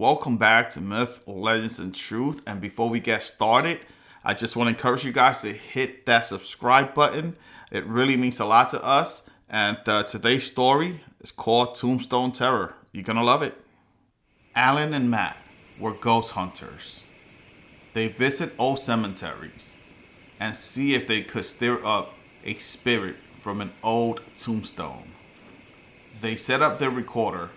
Welcome back to Myth, Legends, and Truth. And before we get started, I just want to encourage you guys to hit that subscribe button. It really means a lot to us. And today's story is called Tombstone Terror. You're going to love it. Alan and Matt were ghost hunters. They visit old cemeteries and see if they could stir up a spirit from an old tombstone. They set up their recorder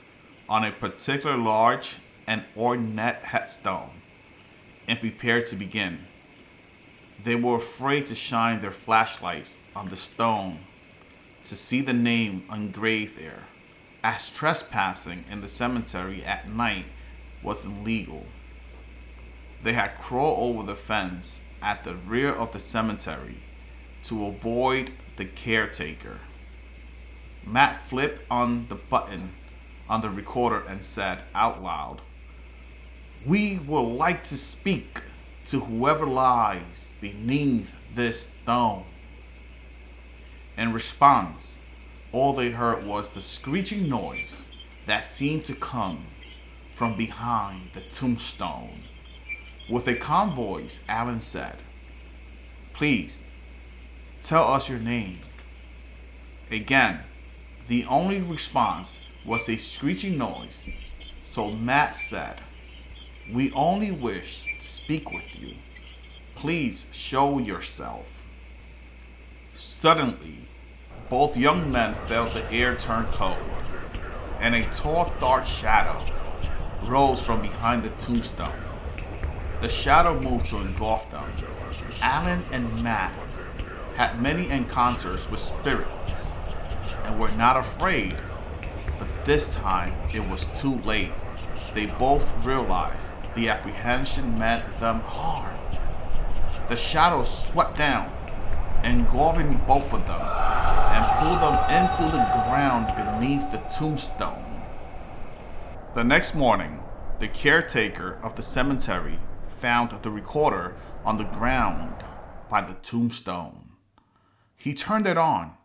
on a particular large and ornate headstone and prepared to begin. They were afraid to shine their flashlights on the stone to see the name engraved there, as trespassing in the cemetery at night was illegal. They had crawled over the fence at the rear of the cemetery to avoid the caretaker. Matt flipped on the button on the recorder and said out loud, "We would like to speak to whoever lies beneath this stone." In response, all they heard was the screeching noise that seemed to come from behind the tombstone. With a calm voice, Alan said, "Please, tell us your name." Again, the only response was a screeching noise, so Matt said, "We only wish to speak with you. Please show yourself." Suddenly, both young men felt the air turn cold, and a tall, dark shadow rose from behind the tombstone. The shadow moved to engulf them. Alan and Matt had many encounters with spirits and were not afraid, but this time it was too late. They both realized the apprehension meant them harm. The shadow swept down, engulfing both of them and pulled them into the ground beneath the tombstone. The next morning, the caretaker of the cemetery found the recorder on the ground by the tombstone. He turned it on,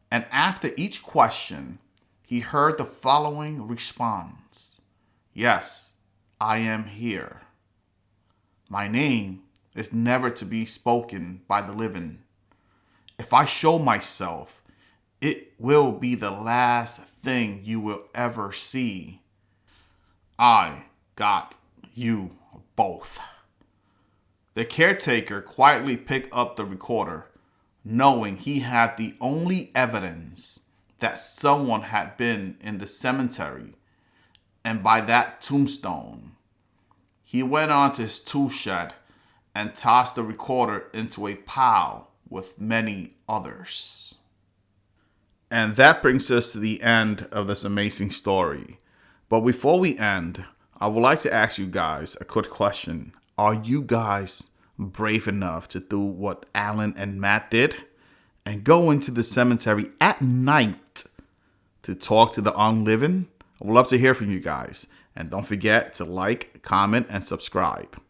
and after each question, he heard the following response: "Yes, I am here. My name is never to be spoken by the living. If I show myself, it will be the last thing you will ever see. I got you both." The caretaker quietly picked up the recorder, knowing he had the only evidence that someone had been in the cemetery and by that tombstone. He went on to his tool shed and tossed the recorder into a pile with many others. And that brings us to the end of this amazing story. But before we end, I would like to ask you guys a quick question. Are you guys brave enough to do what Alan and Matt did and go into the cemetery at night to talk to the unliving? I would love to hear from you guys. And don't forget to like, comment, and subscribe.